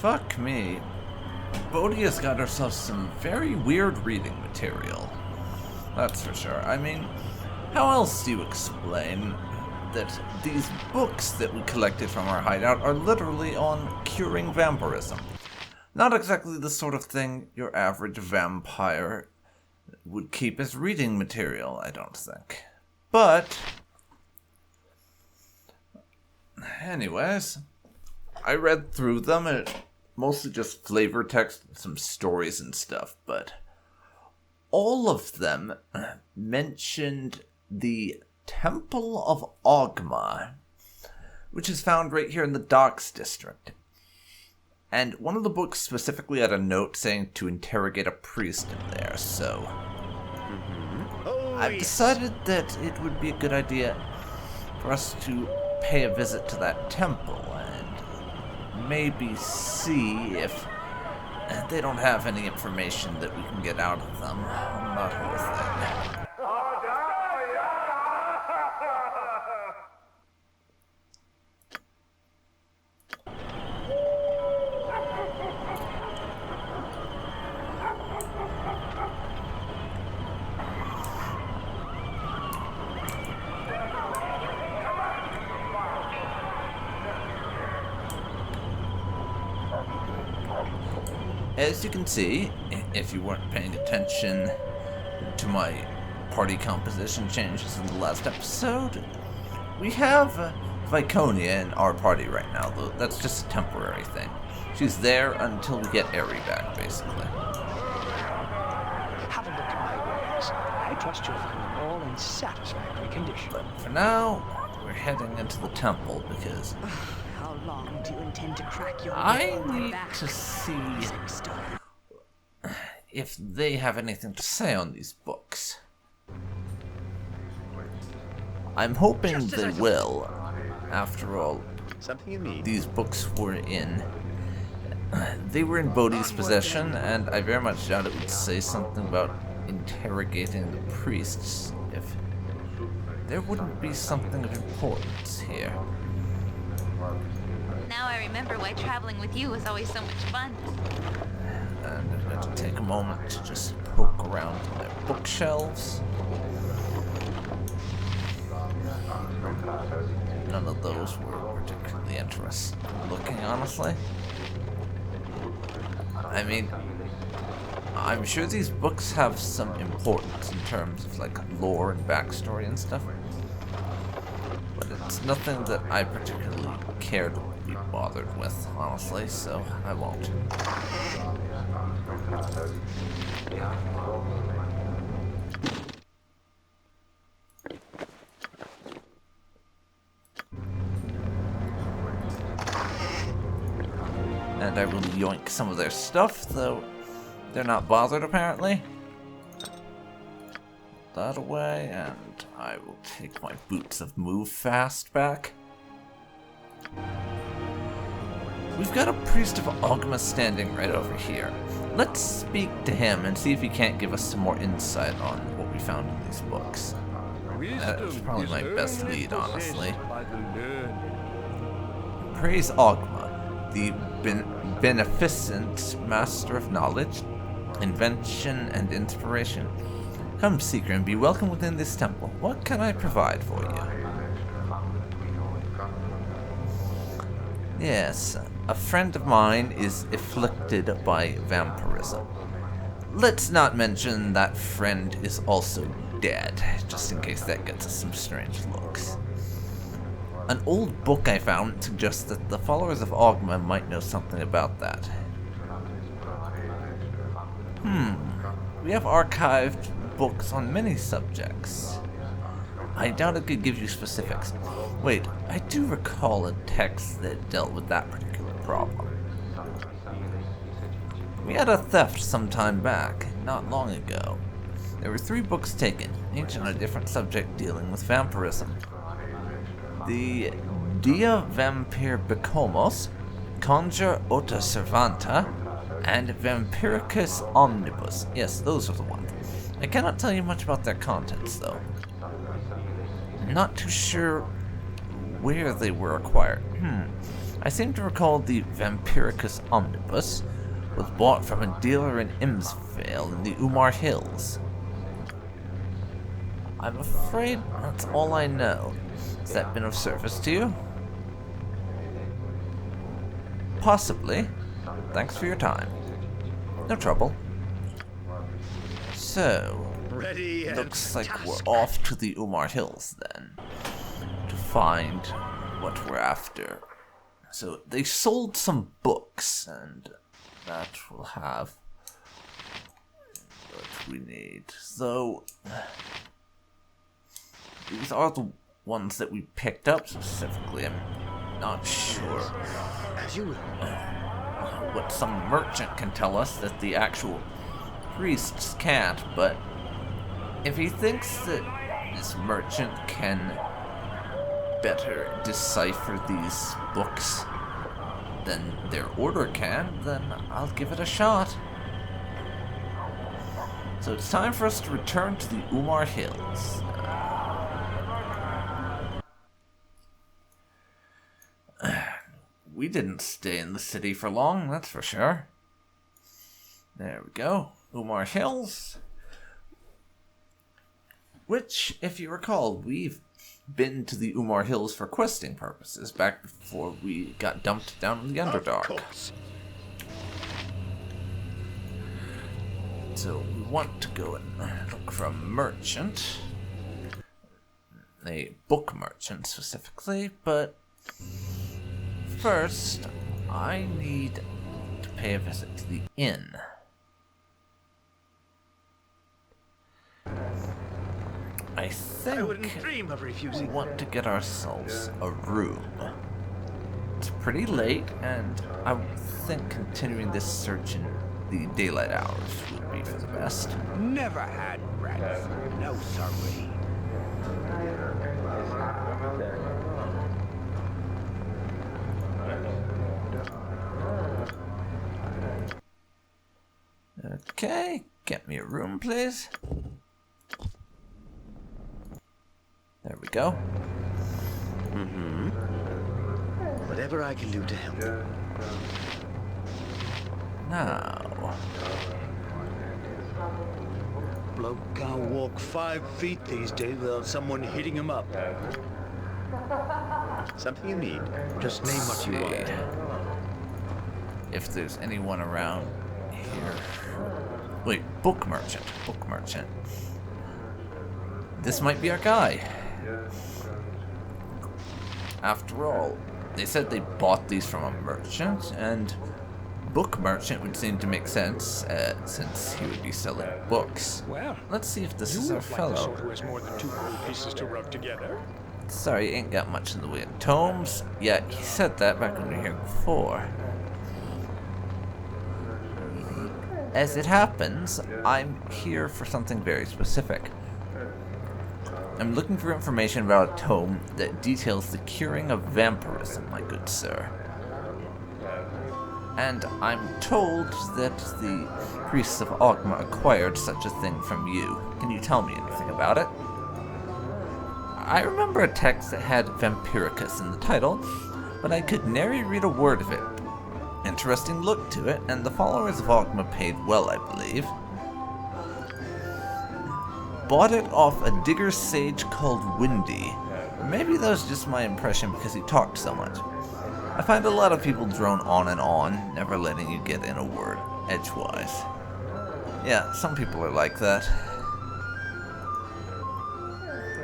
fuck me. Bodhi has got herself some very weird reading material. That's for sure. I mean, how else do you explain that these books that we collected from our hideout are literally on curing vampirism? Not exactly the sort of thing your average vampire would keep as reading material, I don't think. But anyways, I read through them, and mostly just flavor text, some stories and stuff, but all of them mentioned the Temple of Ogma, which is found right here in the Docks District. And one of the books specifically had a note saying to interrogate a priest in there, so I've decided that it would be a good idea for us to pay a visit to that temple and maybe see if they don't have any information that we can get out of them on that whole thing. As you can see, if you weren't paying attention to my party composition changes in the last episode, we have Viconia in our party right now, though that's just a temporary thing. She's there until we get Eri back, basically. Have a look at my wares. I trust you'll find them all in satisfactory condition. But for now, we're heading into the temple because How long do you intend to crack your I whip on my need back? to see Sexter? if they have anything to say on these books. I'm hoping they will. After all, Something you need. these books were in Bodhi's possession, and I very much doubt it would say something about interrogating the priests if there wouldn't be something of importance here. Now I remember why traveling with you was always so much fun. And I'm going to take a moment to just poke around my bookshelves. None of those were particularly interesting looking, honestly. I mean, I'm sure these books have some importance in terms of like lore and backstory and stuff, but it's nothing that I particularly care to be bothered with, honestly, so I won't. And I will yoink some of their stuff, though they're not bothered apparently. Put that away, and I will take my boots of move fast back. We've got a priest of Ogma standing right over here. Let's speak to him and see if he can't give us some more insight on what we found in these books. That's probably my best lead, honestly. Praise Ogma, the beneficent master of knowledge, invention, and inspiration. Come, seeker, and be welcome within this temple. What can I provide for you? Yes, a friend of mine is afflicted by vampirism. Let's not mention that friend is also dead, just in case that gets us some strange looks. An old book I found suggests that the followers of Ogma might know something about that. We have archived books on many subjects. I doubt it could give you specifics. Wait, I do recall a text that dealt with that particular problem. We had a theft some time back, not long ago. There were 3 books taken, each on a different subject dealing with vampirism. The Dia Vampir Becomos, Conjure Ota Servanta, and Vampiricus Omnibus. Yes, those are the ones. I cannot tell you much about their contents, though. I'm not too sure where they were acquired. I seem to recall the Vampiricus Omnibus was bought from a dealer in Imsvale in the Umar Hills. I'm afraid that's all I know. Has that been of service to you? Possibly. Thanks for your time. No trouble. So, looks like we're off to the Umar Hills then, to find what we're after. So, they sold some books, and that will have what we need. So, these are the ones that we picked up specifically. I'm not sure what some merchant can tell us that the actual priests can't, but if he thinks that this merchant can better decipher these books than their order can, then I'll give it a shot. So it's time for us to return to the Umar Hills. We didn't stay in the city for long, that's for sure. There we go. Umar Hills. Which, if you recall, we've been to the Umar Hills for questing purposes back before we got dumped down in the Underdark. So we want to go and look for a merchant. A book merchant specifically, but first, I need to pay a visit to the inn. I think we want to get ourselves a room. It's pretty late, and I think continuing this search in the daylight hours would be for the best. Never had rats. No, sorry. Okay, get me a room, please. There we go. Whatever I can do to help. Now, Bloke can't walk 5 feet these days without someone hitting him up. Something you need? Just name what you want. if there's anyone around here. Wait, book merchant. Book merchant. This might be our guy. After all, they said they bought these from a merchant, and book merchant would seem to make sense, since he would be selling books. Well, let's see if this is you our look like the fellow. sort who has more than 2 gold pieces to rub together. Sorry, ain't got much in the way of tomes. Yeah, he said that back when we were here before. As it happens, I'm here for something very specific. I'm looking for information about a tome that details the curing of vampirism, my good sir. And I'm told that the priests of Ogma acquired such a thing from you. Can you tell me anything about it? I remember a text that had Vampiricus in the title, but I could nary read a word of it. Interesting look to it, and the followers of Ogma paid well, I believe. Bought it off a digger sage called Windy. Maybe that was just my impression because he talked so much. I find a lot of people drone on, never letting you get in a word, edgewise. Yeah, some people are like that.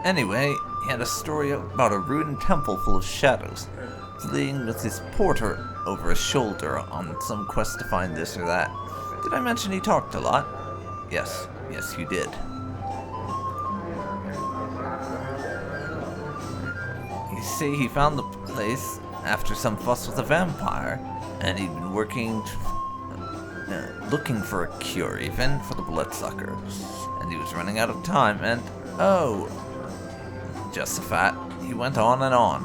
Anyway, he had a story about a ruined temple full of shadows, fleeing with his porter over his shoulder on some quest to find this or that. Did I mention he talked a lot? Yes, you did. You see, he found the place after some fuss with a vampire, and he'd been working, looking for a cure even, for the bloodsucker. And he was running out of time, and, oh, Josaphat, he went on and on.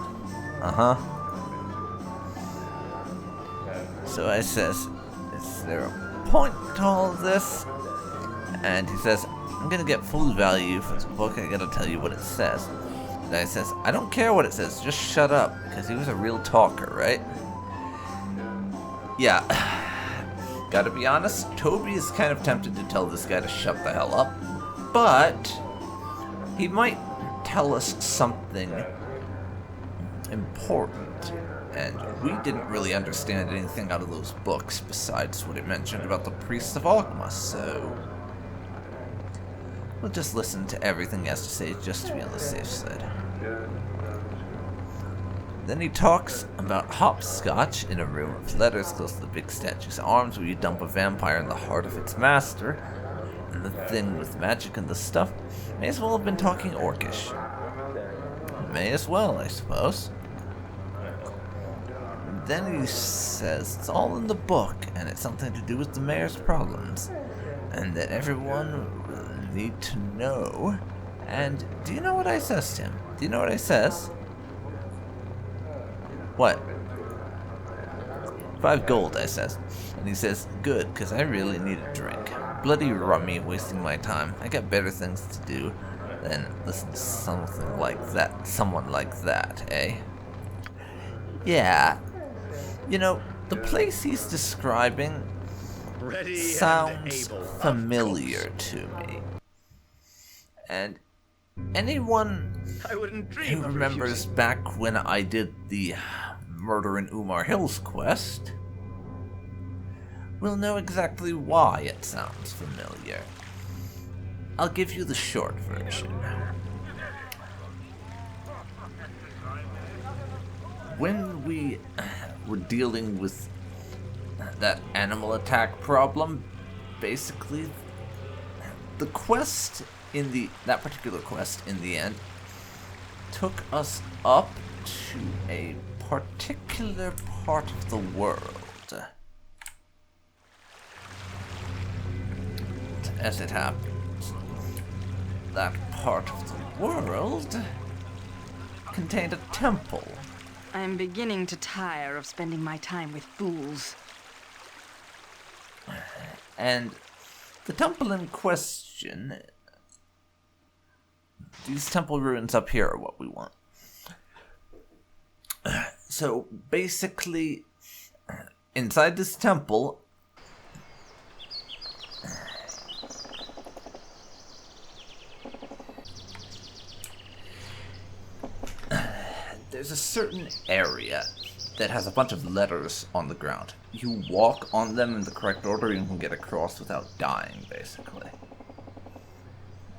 So I says, is there a point to all of this? And he says, I'm gonna get full value for this book, I gotta tell you what it says. And I says, I don't care what it says, just shut up, because he was a real talker, right? Yeah, gotta be honest, Toby is kind of tempted to tell this guy to shut the hell up, but he might tell us something important, and we didn't really understand anything out of those books besides what it mentioned about the priests of Ogma, so we'll just listen to everything he has to say just to be on the safe side. Then he talks about hopscotch in a room of letters close to the big statue's arms where you dump a vampire in the heart of its master, and the thing with magic and the stuff may as well have been talking Orcish. May as well, I suppose. Then he says it's all in the book, and it's something to do with the mayor's problems, and that everyone will need to know. And do you know what I says to him? Do you know what I says? What? 5 gold, I says. And he says, good, because I really need a drink. Bloody rummy, wasting my time. I got better things to do than listen to something like that. Someone like that, eh? Yeah. You know, the place he's describing sounds familiar to me. And anyone who remembers back when I did the Murder in Umar Hills quest will know exactly why it sounds familiar. I'll give you the short version. When we were dealing with that animal attack problem, basically the quest that particular quest in the end took us up to a particular part of the world. As it happens, that part of the world contained a temple. I'm beginning to tire of spending my time with fools. And the temple in question, these temple ruins up here are what we want. So basically, inside this temple, there's a certain area that has a bunch of letters on the ground. You walk on them in the correct order, you can get across without dying, basically.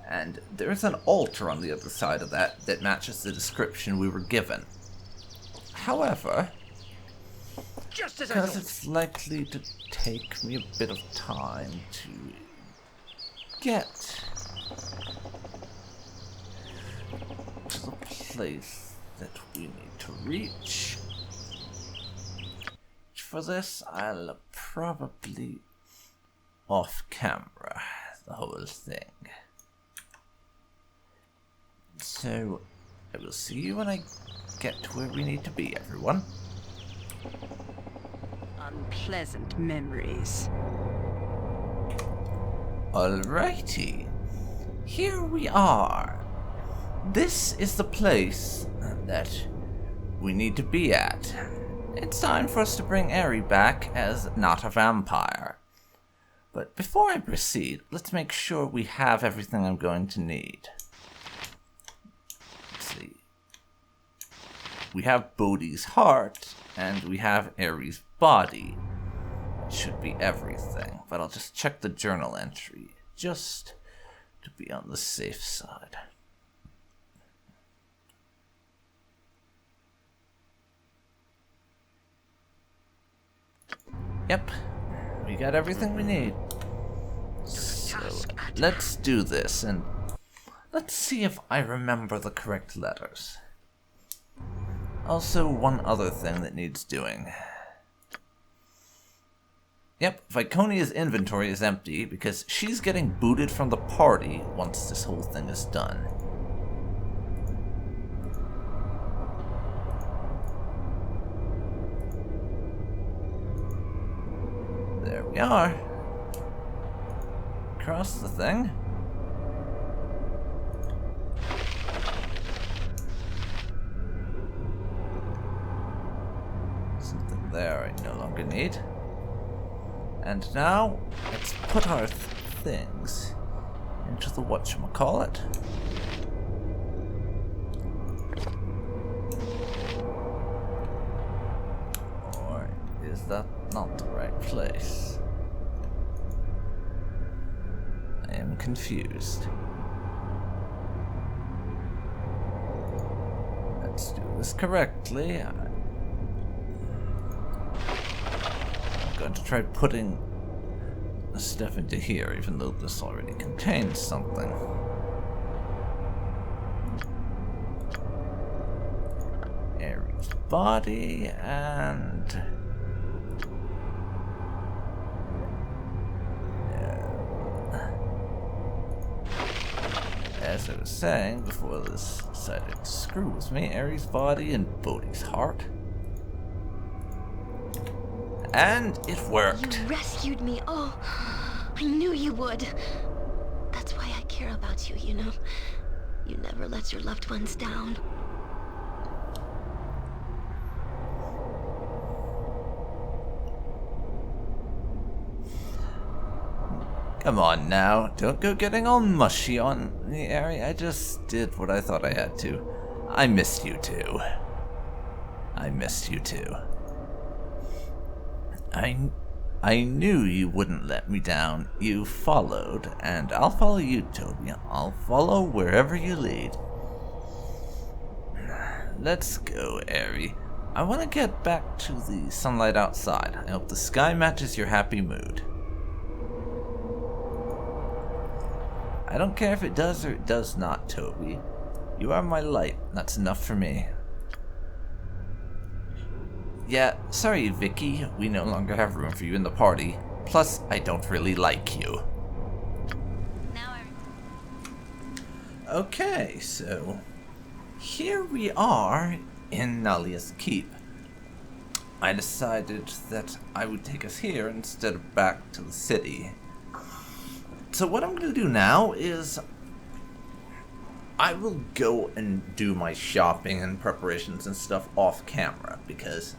And there's an altar on the other side of that matches the description we were given. However, because it's likely to take me a bit of time to get to the place that we need to reach, for this I'll probably off camera the whole thing. So I will see you when I get to where we need to be, everyone. Unpleasant memories. Alrighty, here we are. This is the place that we need to be at. It's time for us to bring Eri back as not a vampire. But before I proceed, let's make sure we have everything I'm going to need. Let's see. We have Bodhi's heart, and we have Eri's body. It should be everything, but I'll just check the journal entry, just to be on the safe side. Yep, we got everything we need. So, let's do this, and let's see if I remember the correct letters. Also, one other thing that needs doing. Yep, Viconia's inventory is empty because she's getting booted from the party once this whole thing is done. There we are. Cross the thing. Something there I no longer need. And now, let's put our things into the whatchamacallit. Or is that not the right place? I am confused. Let's do this correctly. I'm going to try putting the stuff into here, even though this already contains something. Ares' body and... as I was saying before this decided to screw with me, Ares' body and Bodhi's heart. And it worked. You rescued me. Oh, I knew you would. That's why I care about you, you know. You never let your loved ones down. Come on now, don't go getting all mushy on the area. I just did what I thought I had to. I missed you too. I missed you too. I knew you wouldn't let me down. You followed, and I'll follow you, Toby. I'll follow wherever you lead. Let's go, Airy. I want to get back to the sunlight outside. I hope the sky matches your happy mood. I don't care if it does or it does not, Toby. You are my light. That's enough for me. Yeah, sorry, Vicky. We no longer have room for you in the party. Plus, I don't really like you. Now Okay, so here we are in Nalia's Keep. I decided that I would take us here instead of back to the city. So what I'm going to do now is I will go and do my shopping and preparations and stuff off camera, because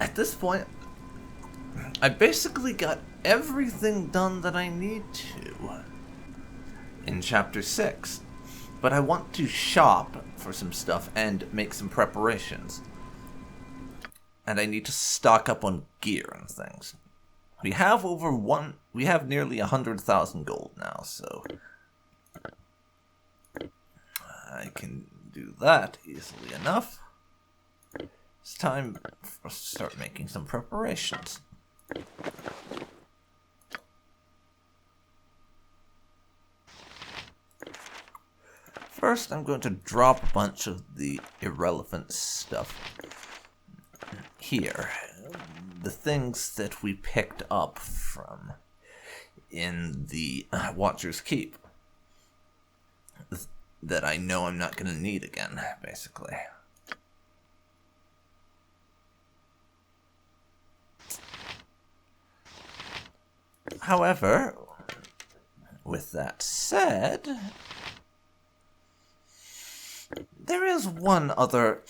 at this point I basically got everything done that I need to in chapter 6, but I want to shop for some stuff and make some preparations, and I need to stock up on gear and things. We have nearly 100,000 gold now, so I can do that easily enough. It's time for us to start making some preparations. First, I'm going to drop a bunch of the irrelevant stuff here. The things that we picked up from in the Watcher's Keep that I know I'm not going to need again, basically. However, with that said, there is one other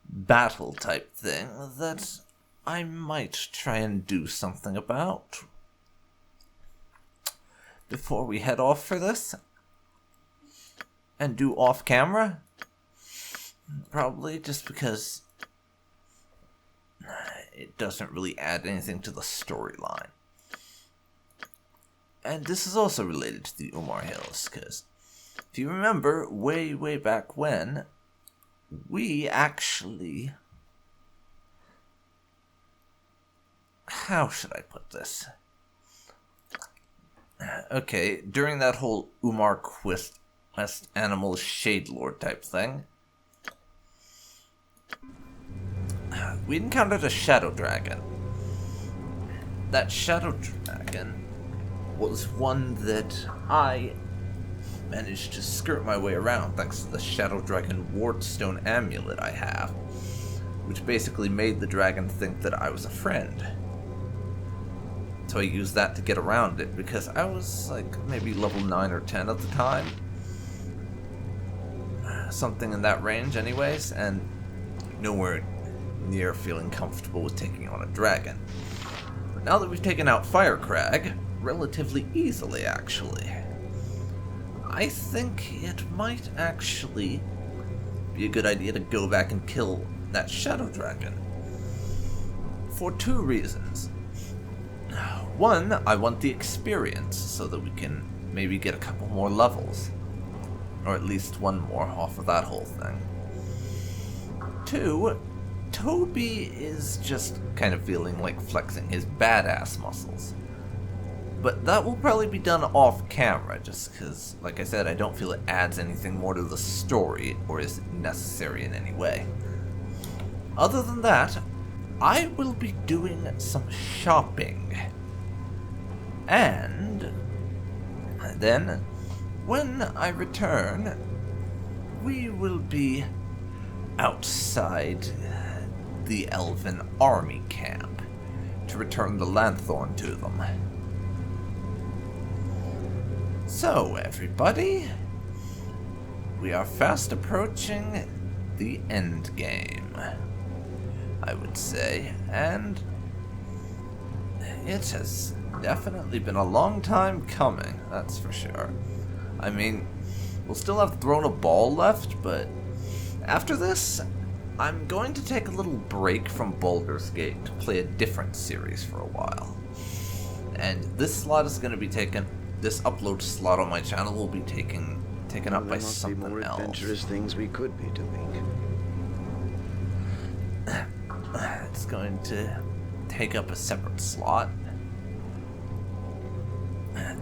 battle type thing that I might try and do something about before we head off for this and do off camera. Probably just because it doesn't really add anything to the storyline. And this is also related to the Umar Hills, because if you remember, way back when, we actually... how should I put this? Okay, during that whole Umar Quest Animal Shade Lord type thing, we encountered a shadow dragon. That shadow dragon was one that I managed to skirt my way around thanks to the shadow dragon wardstone amulet I have, which basically made the dragon think that I was a friend. So I used that to get around it, because I was like maybe level 9 or 10 at the time. Something in that range anyways, and nowhere near feeling comfortable with taking on a dragon. now that we've taken out Firecrag, relatively easily actually, I think it might actually be a good idea to go back and kill that Shadow Dragon. For two reasons. One, I want the experience so that we can maybe get a couple more levels. Or at least one more off of that whole thing. Two, Toby is just kind of feeling like flexing his badass muscles. But that will probably be done off camera, just because, like I said, I don't feel it adds anything more to the story or is necessary in any way. Other than that, I will be doing some shopping. And then, when I return, we will be outside the Elven army camp to return the Lanthorn to them. So, everybody, we are fast approaching the end game, I would say, and it has definitely been a long time coming, that's for sure. I mean, we'll still have Thrown a Ball left, but after this, I'm going to take a little break from Baldur's Gate to play a different series for a while. And this slot is going to be taken, this upload slot on my channel will be taken up by something more else. Adventurous things we could be doing. It's going to take up a separate slot.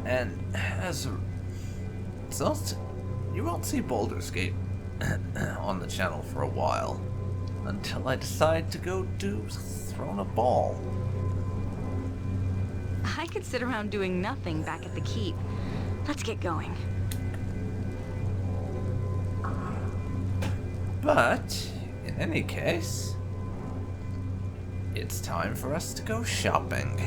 And as a result, you won't see Baldur's Gate on the channel for a while. Until I decide to go do Thrown a Ball. I could sit around doing nothing back at the keep. Let's get going. But, in any case, it's time for us to go shopping.